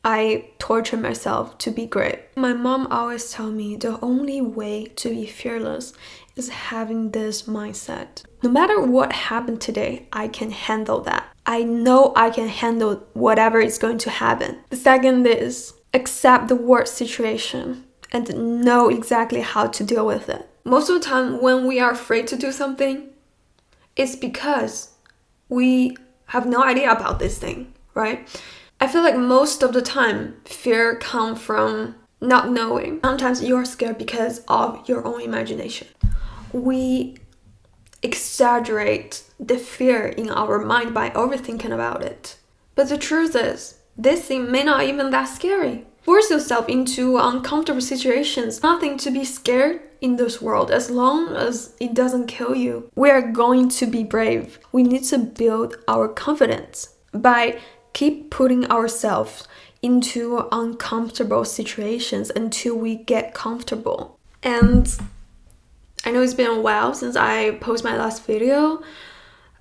I torture myself to be great. My mom always tell me the only way to be fearless is having this mindset. No matter what happened today, I can handle that. I know I can handle whatever is going to happen. The second is accept the worst situation and know exactly how to deal with it. Most of the time when we are afraid to do something, it's because we have no idea about this thing, right? I feel like most of the time, fear comes from not knowing. Sometimes you are scared because of your own imagination. We exaggerate the fear in our mind by overthinking about it. But the truth is, this thing may not even that scary. Force yourself into uncomfortable situations. Nothing to be scared in this world as long as it doesn't kill you. We are going to be brave. We need to build our confidence by keep putting ourselves into uncomfortable situations until we get comfortable. And I know it's been a while since I posted my last video.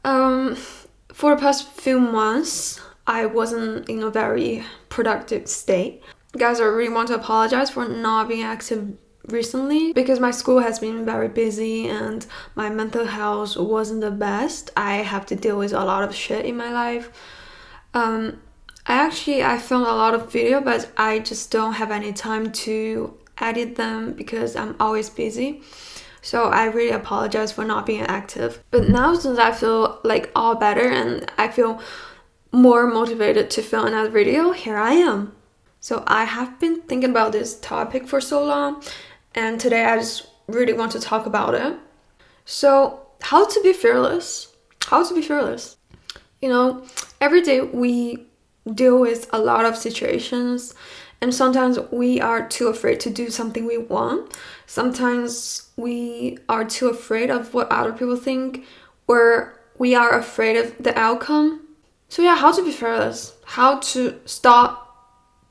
For the past few months, I wasn't in a very productive state. Guys, I really want to apologize for not being active recently because my school has been very busy and my mental health wasn't the best. I have to deal with a lot of shit in my life. I filmed a lot of video, but I just don't have any time to edit them because I'm always busy. So I really apologize for not being active. But now since I feel like all better and I feel more motivated to film another video, here I am. So I have been thinking about this topic for so long, and today I just really want to talk about it. So how to be fearless? How to be fearless? You know, every day we deal with a lot of situations, and sometimes we are too afraid to do something we want. Sometimes we are too afraid of what other people think, or we are afraid of the outcome. So yeah, how to be fearless? How to stop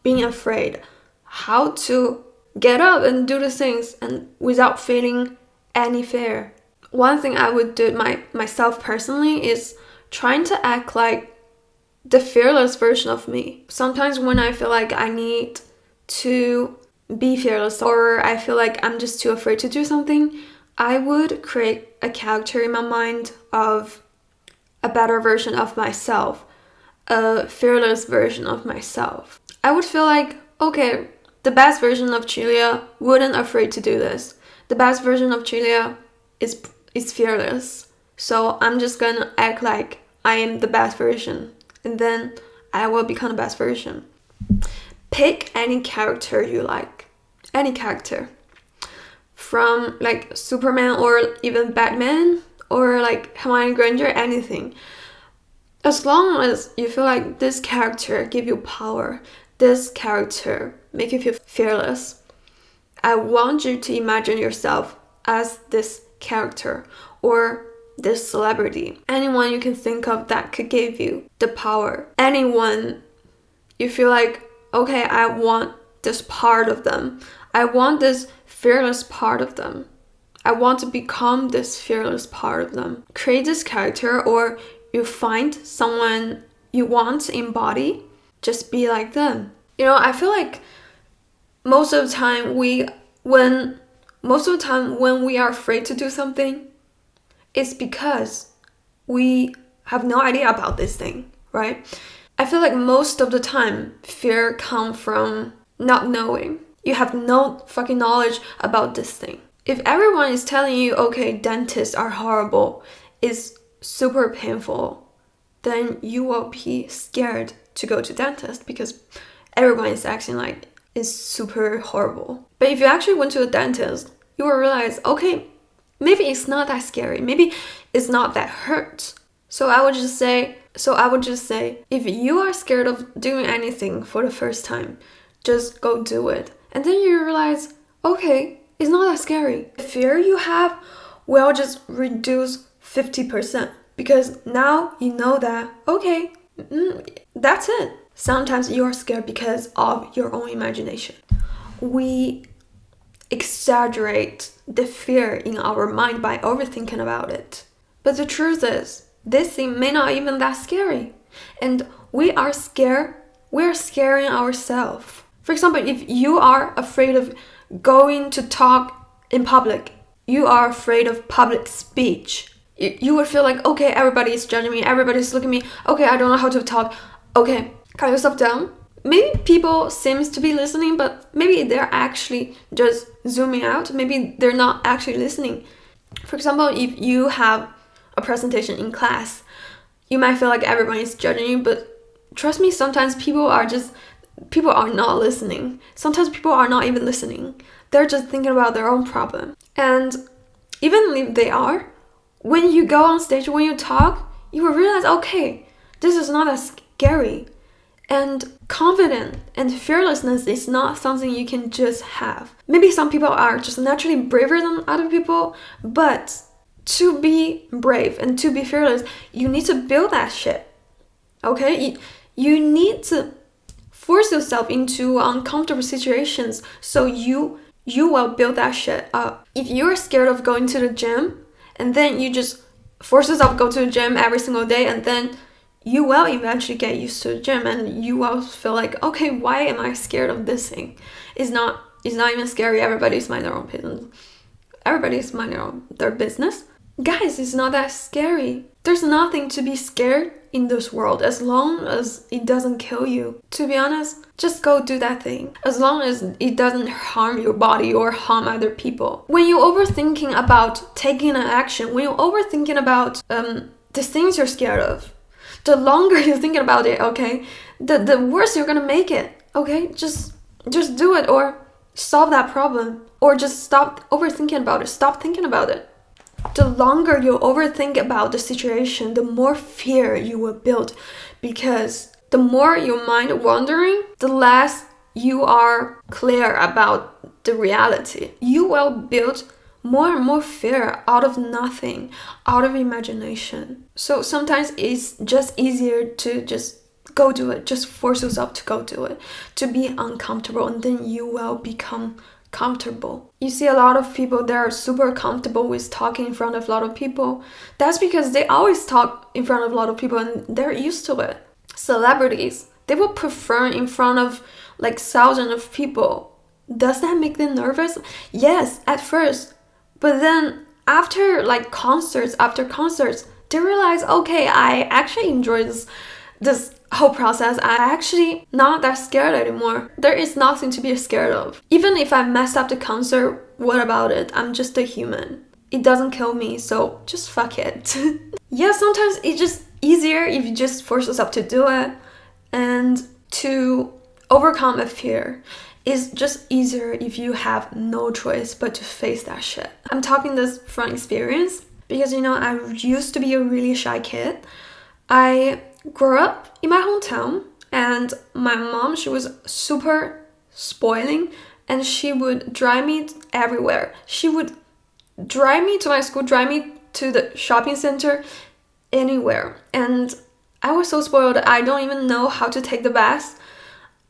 being afraid? How to get up and do the things and without feeling any fear? One thing I would do myself personally is trying to act like the fearless version of me. Sometimes when I feel like I need to be fearless or I feel like I'm just too afraid to do something, I would create a character in my mind of a better version of myself, a fearless version of myself. I would feel like, okay, the best version of Julia wouldn't afraid to do this. The best version of Julia is fearless. So I'm just gonna act like I am the best version, and then I will become the best version. Pick any character you like. Any character. From like Superman or even Batman or like Hermione Granger, anything. As long as you feel like this character give you power, this character make you feel fearless, I want you to imagine yourself as this character or this celebrity. Anyone you can think of that could give you the power. Anyone you feel like, okay, I want this part of them. I want this fearless part of them. I want to become this fearless part of them. Create this character, or you find someone you want to embody, just be like them. You know, I feel like most of the time when we are afraid to do something, it's because we have no idea about this thing, right? I feel like most of the time, fear comes from not knowing. You have no fucking knowledge about this thing. If everyone is telling you, okay, dentists are horrible, it's super painful, then you will be scared to go to dentist because everyone is acting like it's super horrible. But if you actually went to a dentist, you will realize, okay, maybe it's not that scary. Maybe it's not that hurt. So I would just say, if you are scared of doing anything for the first time, just go do it. And then you realize, okay, it's not that scary. The fear you have will just reduce 50% because now you know that, okay, that's it. Sometimes you are scared because of your own imagination. We exaggerate the fear in our mind by overthinking about it. But the truth is, this thing may not even that scary. And we are scared we're scaring ourselves. For example, if you are afraid of going to talk in public, you are afraid of public speech, you would feel like, okay, everybody is judging me, everybody's looking at me, okay, I don't know how to talk, okay, calm yourself down. Maybe people seems to be listening, but maybe they're actually just zooming out, maybe they're not actually listening. For example, if you have a presentation in class, you might feel like everyone is judging you, but trust me, sometimes people are not listening. Sometimes people are not even listening. They're just thinking about their own problem. And even if they are, when you go on stage, when you talk, you will realize, okay, this is not as scary. And confidence and fearlessness is not something you can just have. Maybe some people are just naturally braver than other people, but to be brave and to be fearless, you need to build that shit. Okay? You need to force yourself into uncomfortable situations so you will build that shit up. If you're scared of going to the gym and then you just force yourself to go to the gym every single day, and then you will eventually get used to the gym and you will feel like, okay, why am I scared of this thing? It's not even scary. Everybody's mind their own business. Everybody's mind their business. Guys, it's not that scary. There's nothing to be scared in this world as long as it doesn't kill you. To be honest, just go do that thing. As long as it doesn't harm your body or harm other people. When you're overthinking about taking an action, when you're overthinking about the things you're scared of, the longer you're thinking about it, okay, the worse you're gonna make it, okay? Just do it, or solve that problem, or just stop overthinking about it. Stop thinking about it. The longer you overthink about the situation, the more fear you will build, because the more your mind wandering, the less you are clear about the reality. You will build more and more fear out of nothing, out of imagination. So sometimes it's just easier to just go do it. Just force yourself to go do it, to be uncomfortable, and then you will become comfortable. You see a lot of people, they're super comfortable with talking in front of a lot of people. That's because they always talk in front of a lot of people and they're used to it. Celebrities, they will perform in front of like thousands of people. Does that make them nervous? Yes, at first. But then after like concerts after concerts, they realize, okay, I actually enjoy this whole process. I actually not that scared anymore. There is nothing to be scared of. Even if I mess up the concert, what about it? I'm just a human. It doesn't kill me, so just fuck it. Yeah, sometimes it's just easier if you just force yourself to do it, and to overcome a fear is just easier if you have no choice but to face that shit. I'm talking this from experience because, you know, I used to be a really shy kid. I grew up in my hometown and my mom, she was super spoiling and she would drive me everywhere. She would drive me to my school, drive me to the shopping center, anywhere. And I was so spoiled, I don't even know how to take the bus.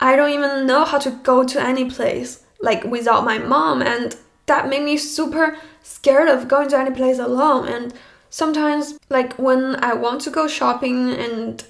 I don't even know how to go to any place like without my mom, and that made me super scared of going to any place alone. And sometimes like when I want to go shopping and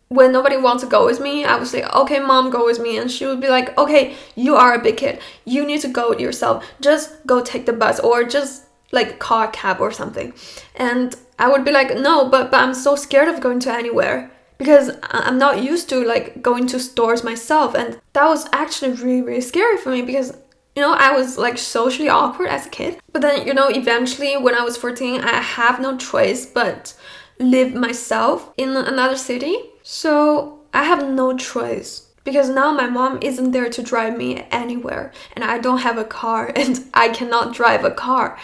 when nobody wants to go with me, I would say, okay, mom, go with me. And she would be like, okay, you are a big kid, you need to go yourself, just go take the bus or just like call a cab or something. And I would be like, no, but I'm so scared of going to anywhere because I'm not used to like going to stores myself. And that was actually really, really scary for me because, you know, I was like socially awkward as a kid. But then, you know, eventually when I was 14, I have no choice but live myself in another city. So I have no choice because now my mom isn't there to drive me anywhere and I don't have a car and I cannot drive a car.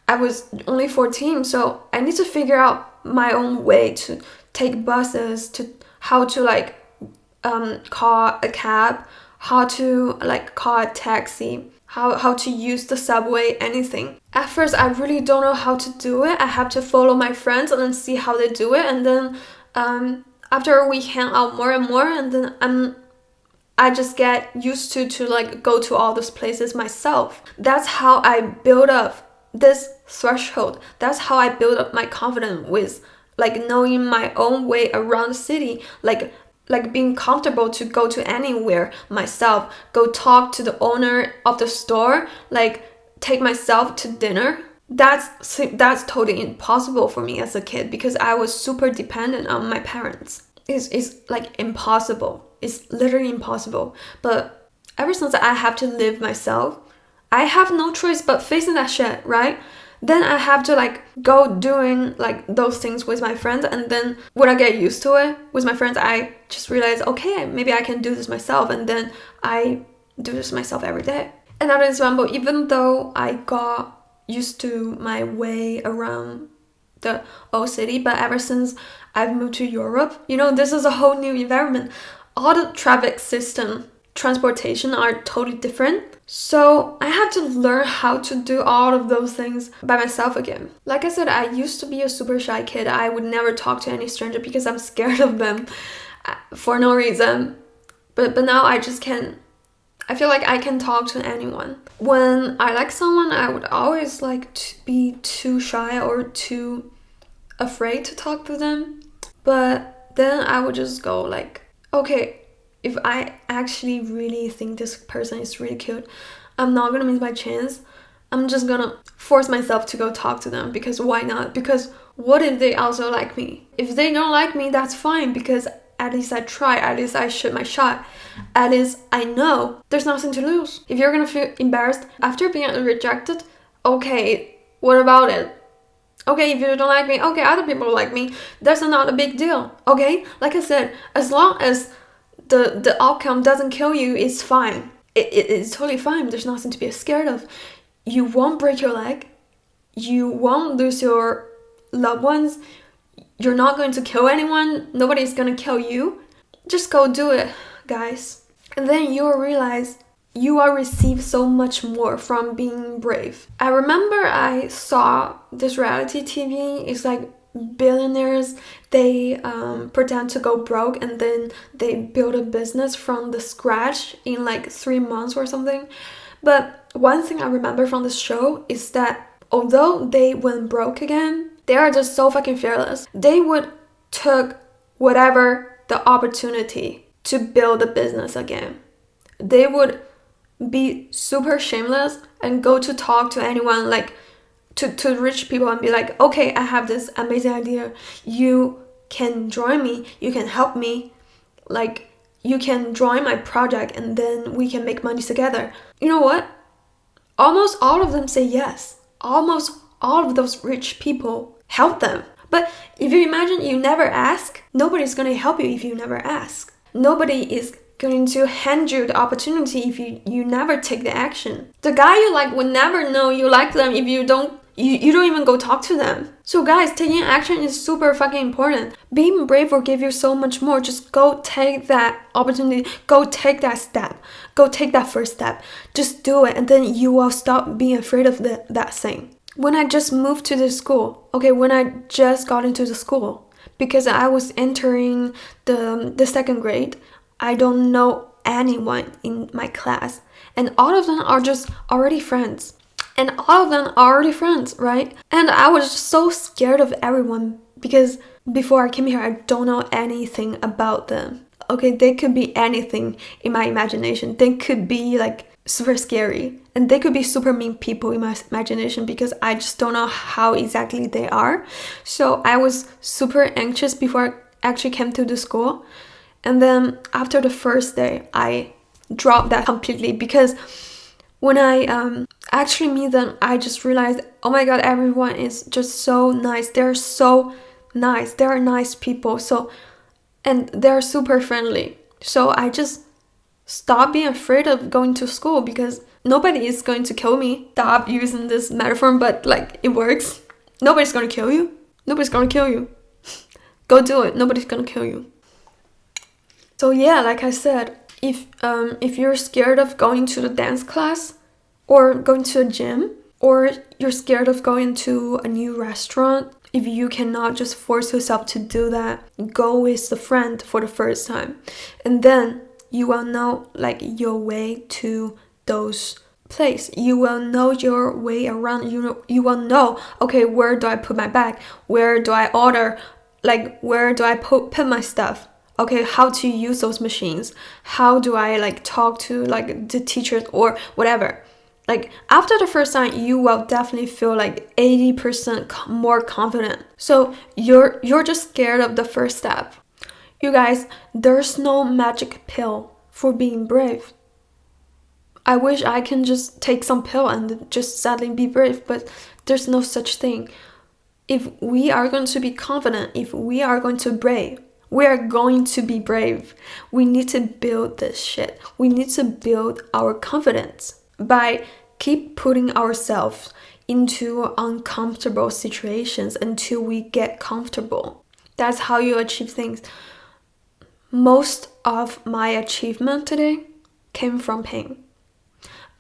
I was only 14, so I need to figure out my own way to take buses, to how to like call a cab, how to like call a taxi, how to use the subway, anything. At first, I really don't know how to do it. I have to follow my friends and then see how they do it. And then after we hang out more and more, and then I just get used to like go to all those places myself. That's how I build up this threshold. That's how I build up my confidence with like knowing my own way around the city, like like being comfortable to go to anywhere myself, go talk to the owner of the store, like take myself to dinner. That's totally impossible for me as a kid because I was super dependent on my parents. It's like impossible. It's literally impossible. But ever since I have to live myself, I have no choice but facing that shit, right? Then I have to like go doing like those things with my friends, and then when I get used to it with my friends, I just realize, okay, maybe I can do this myself, and then I do this myself every day. Another example, even though I got used to my way around the old city, but ever since I've moved to Europe, this is a whole new environment. All the traffic system, transportation are totally different. So I have to learn how to do all of those things by myself again. Like I said, I used to be a super shy kid. I would never talk to any stranger because I'm scared of them for no reason. But now I just can. I feel like I can talk to anyone. When I like someone, I would always like to be too shy or too afraid to talk to them. But then I would just go like, okay, if I actually really think this person is really cute, I'm not gonna miss my chance. I'm just gonna force myself to go talk to them, because why not? Because what if they also like me? If they don't like me, that's fine, because at least I try, at least I shoot my shot, at least I know there's nothing to lose. If you're gonna feel embarrassed after being rejected, okay, what about it? Okay, if you don't like me, okay, other people like me, that's not a big deal, okay? Like I said, as long as the outcome doesn't kill you, it's fine. It's totally fine. There's nothing to be scared of. You won't break your leg. You won't lose your loved ones. You're not going to kill anyone. Nobody's going to kill you. Just go do it, guys. And then you'll realize you will receive so much more from being brave. I remember I saw this reality TV. It's like billionaires, they pretend to go broke and then they build a business from the scratch in like 3 months or something. But one thing I remember from this show is that although they went broke again, they are just so fucking fearless. They would took whatever the opportunity to build a business again. They would be super shameless and go to talk to anyone, like to rich people, and be like, okay, I have this amazing idea. You can join me. You can help me. Like, you can join my project and then we can make money together. You know what? Almost all of them say yes. Almost all of those rich people help them. But if you imagine you never ask, nobody's going to help you if you never ask. Nobody is going to hand you the opportunity if you never take the action. The guy you like would never know you like them if you don't even go talk to them. So guys, taking action is super fucking important. Being brave will give you so much more. Just go take that opportunity. Go take that step. Go take that first step. Just do it, and then you will stop being afraid of that thing. When I just moved to the school, when I just got into the school, because I was entering the second grade, I don't know anyone in my class, and all of them are just already friends. And all of them are already friends, right? And I was just so scared of everyone because before I came here, I don't know anything about them. Okay, they could be anything in my imagination. They could be like super scary, and they could be super mean people in my imagination because I just don't know how exactly they are. So I was super anxious before I actually came to the school. And then after the first day, I dropped that completely because when I actually meet them, I just realized, oh my god, everyone is just so nice. They're so nice. They're nice people. And they're super friendly. So I just stopped being afraid of going to school because nobody is going to kill me. Stop using this metaphor, but like it works. Nobody's gonna kill you. Nobody's gonna kill you. Go do it. Nobody's gonna kill you. So yeah, like I said, if you're scared of going to the dance class or going to a gym, or you're scared of going to a new restaurant, if you cannot just force yourself to do that, go with a friend for the first time. And then you will know like your way to those places. You will know your way around. You will know, okay, where do I put my bag? Where do I order? Like, where do I put my stuff? okay, how to use those machines, how do I like talk to like the teachers or whatever. Like after the first time, you will definitely feel like 80% more confident. So you're just scared of the first step. You guys, there's no magic pill for being brave. I wish I can just take some pill and just suddenly be brave, but there's no such thing. If we are going to be confident, if we are going to brave, we are going to be brave. We need to build this shit. We need to build our confidence by keep putting ourselves into uncomfortable situations until we get comfortable. That's how you achieve things. Most of my achievement today came from pain.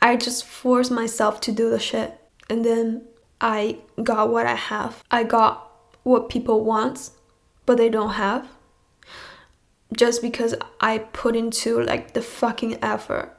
I just forced myself to do the shit, and then I got what I have. I got what people want, but they don't have. Just because I put into like the fucking effort.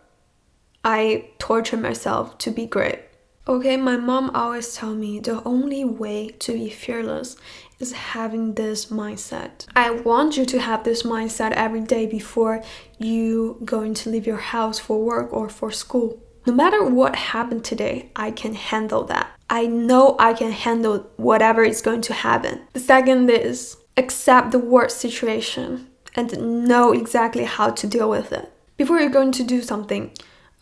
I torture myself to be great. Okay, my mom always tell me the only way to be fearless is having this mindset. I want you to have this mindset every day before you going to leave your house for work or for school. No matter what happened today, I can handle that. I know I can handle whatever is going to happen. The second is accept the worst situation and know exactly how to deal with it. Before you're going to do something,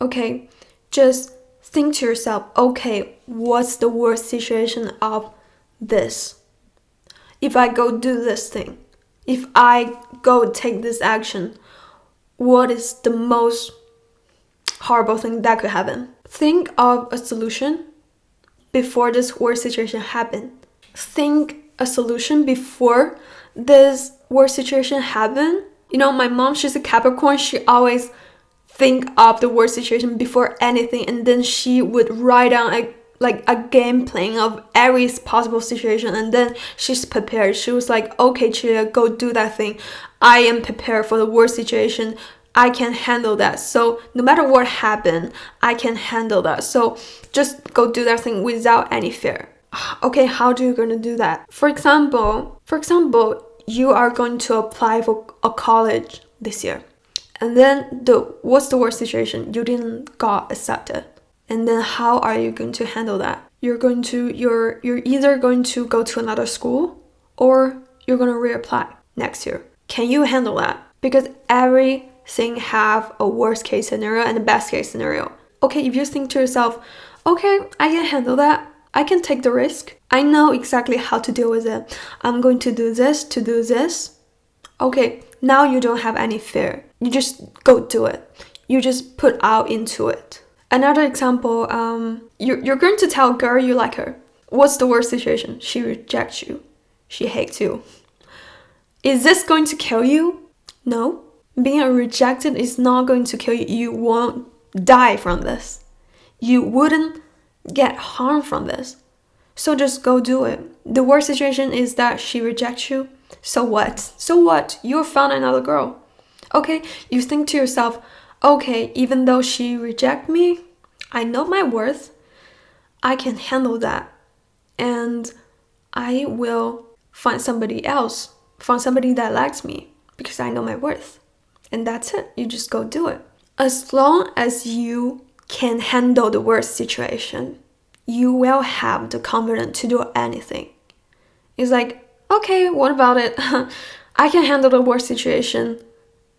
okay, just think to yourself, okay, what's the worst situation of this? If I go do this thing, if I go take this action, what is the most horrible thing that could happen? Think of a solution before this worst situation happened. Think a solution before this worst situation happened. You know, my mom, she's a Capricorn. She always think of the worst situation before anything, and then she would write down a game plan of every possible situation, and then she's prepared. She was like, okay, Chilia, go do that thing. I am prepared for the worst situation. I can handle that. So no matter what happened, I can handle that. So just go do that thing without any fear. Okay, how do you gonna do that? For example, you are going to apply for a college this year. And then what's the worst situation? You didn't got accepted. And then how are you going to handle that? You're either going to go to another school or you're going to reapply next year. Can you handle that? Because everything have a worst case scenario and a best case scenario. Okay, if you think to yourself, okay, I can handle that. I can take the risk. I know exactly how to deal with it. I'm going to do this, to do this. Okay, now you don't have any fear. You just go do it. You just put out into it. Another example, you're going to tell a girl you like her. What's the worst situation? She rejects you. She hates you. Is this going to kill you? No. Being rejected is not going to kill you. You won't die from this. You wouldn't get harm from this. So just go do it. The worst situation is that she rejects you. So what? So what? You found another girl. Okay, you think to yourself, okay, even though she reject me, I know my worth. I can handle that. And I will find somebody else, find somebody that likes me because I know my worth. And that's it. You just go do it. As long as you can handle the worst situation, you will have the confidence to do anything. It's like, okay, what about it? I can handle the worst situation.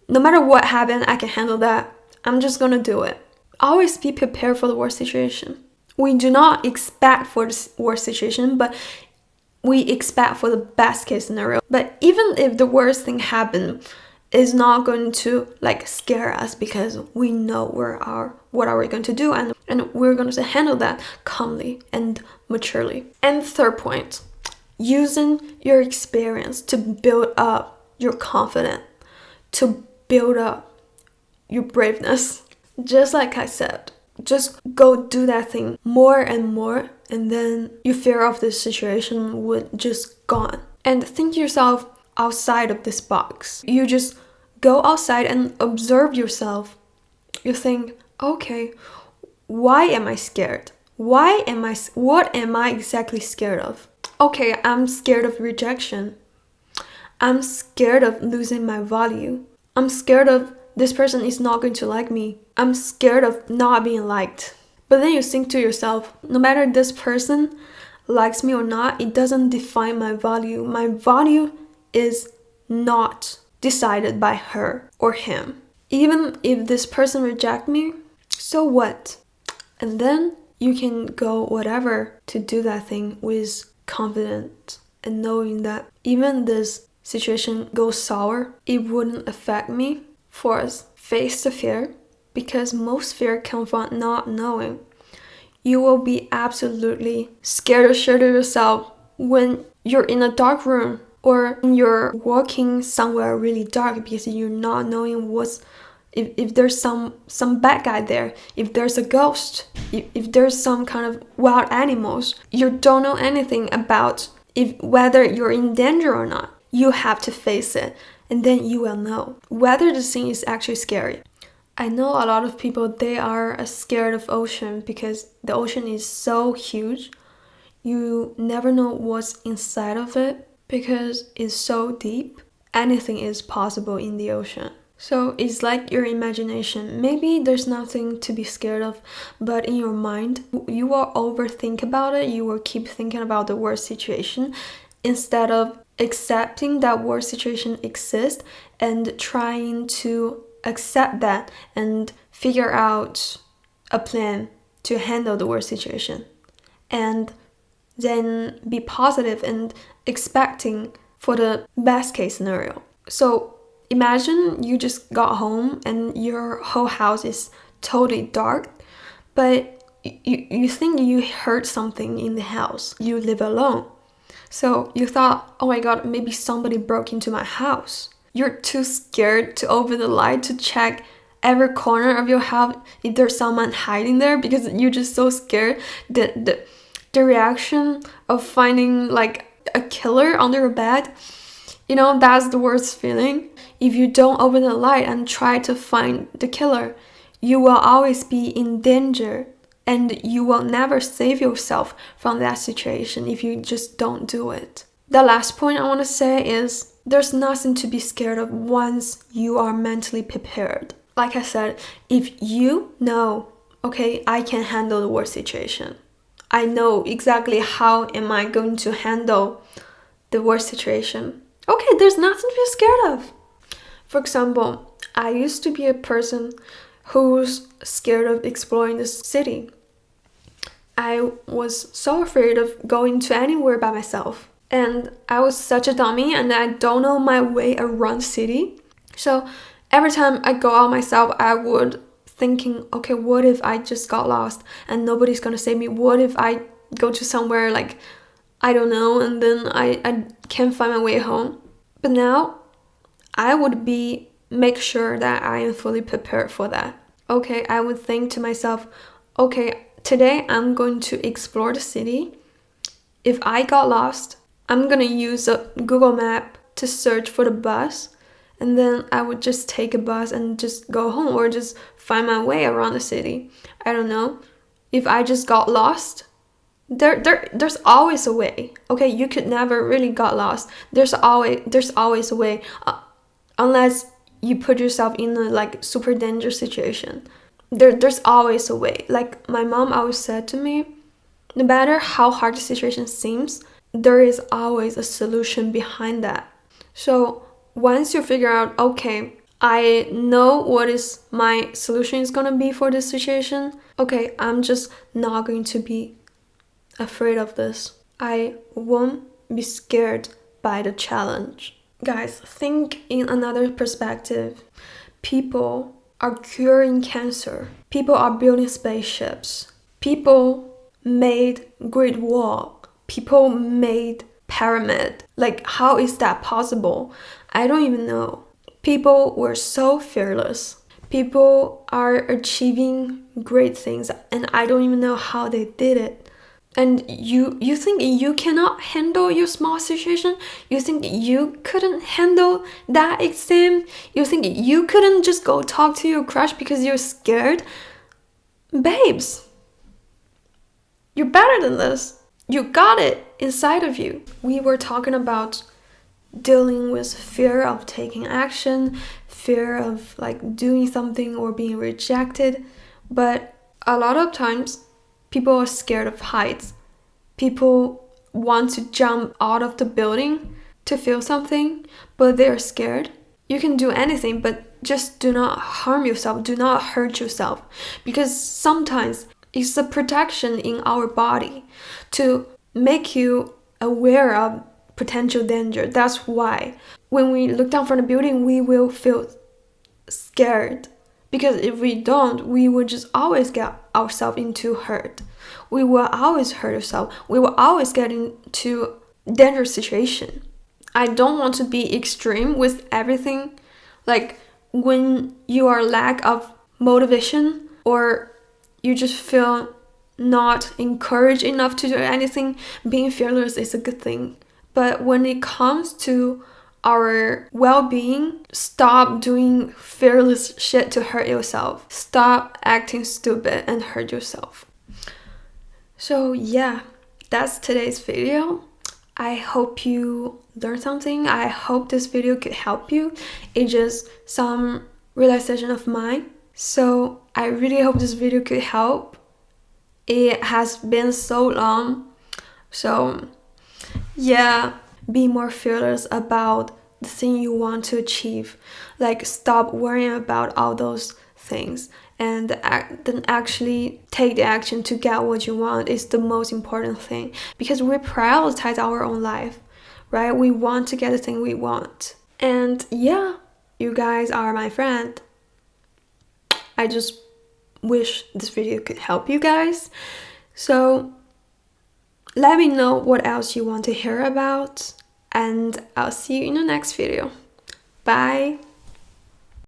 No matter what happened, I can handle that. I'm just gonna do it. Always be prepared for the worst situation. We do not expect for the worst situation, but we expect for the best case scenario. But even if the worst thing happened, it's not going to like scare us because we know what are we going to do, and we're going to handle that calmly and maturely. And third point, using your experience to build up your confidence, to build up your braveness. Just like I said, just go do that thing more and more, and then your fear of this situation would just gone. And think to yourself outside of this box. You just go outside and observe yourself. You think, okay, why am I scared? What am I exactly scared of? Okay, I'm scared of rejection. I'm scared of losing my value. I'm scared of this person is not going to like me. I'm scared of not being liked. But then you think to yourself, no matter this person likes me or not, it doesn't define my value. My value is not decided by her or him. Even if this person rejects me, so what? And then you can go whatever to do that thing with confidence and knowing that even this situation goes sour, it wouldn't affect me. Fourth, face the fear, because most fear comes from not knowing. You will be absolutely scared to yourself when you're in a dark room or you're walking somewhere really dark because you're not knowing if there's some bad guy there, if there's a ghost, if there's some kind of wild animals. You don't know anything about whether you're in danger or not. You have to face it, and then you will know whether the thing is actually scary. I know a lot of people, they are scared of ocean because the ocean is so huge. You never know what's inside of it because it's so deep. Anything is possible in the ocean. So it's like your imagination. Maybe there's nothing to be scared of, but in your mind, you will overthink about it. You will keep thinking about the worst situation instead of accepting that worst situation exists and trying to accept that and figure out a plan to handle the worst situation. And then be positive and expecting for the best case scenario. So imagine you just got home and your whole house is totally dark, but you think you heard something in the house. You live alone. So you thought, oh my god, maybe somebody broke into my house. You're too scared to open the light to check every corner of your house if there's someone hiding there because you're just so scared. The reaction of finding like a killer under your bed, that's the worst feeling. If you don't open the light and try to find the killer, you will always be in danger. And you will never save yourself from that situation if you just don't do it. The last point I want to say is there's nothing to be scared of once you are mentally prepared. Like I said, if you know, okay, I can handle the worst situation. I know exactly how am I going to handle the worst situation. Okay, there's nothing to be scared of. For example, I used to be a person who's scared of exploring the city. I was so afraid of going to anywhere by myself. And I was such a dummy and I don't know my way around the city. So every time I go out myself, I would thinking, okay, what if I just got lost and nobody's gonna save me? What if I go to somewhere like, I don't know, and then I can't find my way home? But now I would make sure that I am fully prepared for that. Okay, I would think to myself, okay, today I'm going to explore the city. If I got lost, I'm gonna use a Google map to search for the bus, and then I would just take a bus and just go home or just find my way around the city. I don't know. If I just got lost, there's always a way. Okay, you could never really got lost. There's always a way, unless you put yourself in a like super dangerous situation. There's always a way. Like my mom always said to me, no matter how hard the situation seems, there is always a solution behind that. So once you figure out, okay, I know what is my solution is gonna be for this situation, okay, I'm just not going to be afraid of this. I won't be scared by the challenge. Guys, think in another perspective. People are curing cancer. People are building spaceships. People made Great Wall. People made pyramid. Like, how is that possible? I don't even know. People were so fearless. People are achieving great things, and I don't even know how they did it. And you think you cannot handle your small situation? You think you couldn't handle that exam? You think you couldn't just go talk to your crush because you're scared? Babes, you're better than this. You got it inside of you. We were talking about dealing with fear of taking action, fear of like doing something or being rejected. But a lot of times people are scared of heights. People want to jump out of the building to feel something, but they're scared. You can do anything, but just do not harm yourself, do not hurt yourself, because sometimes it's a protection in our body to make you aware of potential danger. That's why when we look down from the building, we will feel scared, because if we don't, we will just always get ourselves into hurt. We will always hurt ourselves. We will always get into dangerous situation. I don't want to be extreme with everything. Like when you are lack of motivation or you just feel not encouraged enough to do anything, being fearless is a good thing. But when it comes to our well-being, stop doing fearless shit to hurt yourself. Stop acting stupid and hurt yourself. So yeah, that's today's video. I hope you learned something. I hope this video could help you. It's just some realization of mine. So I really hope this video could help. It has been so long. So yeah, be more fearless about the thing you want to achieve. Like stop worrying about all those things and then actually take the action to get what you want is the most important thing, because we prioritize our own life, right? We want to get the thing we want. And yeah, you guys are my friend. I just wish this video could help you guys. So let me know what else you want to hear about, and I'll see you in the next video. Bye.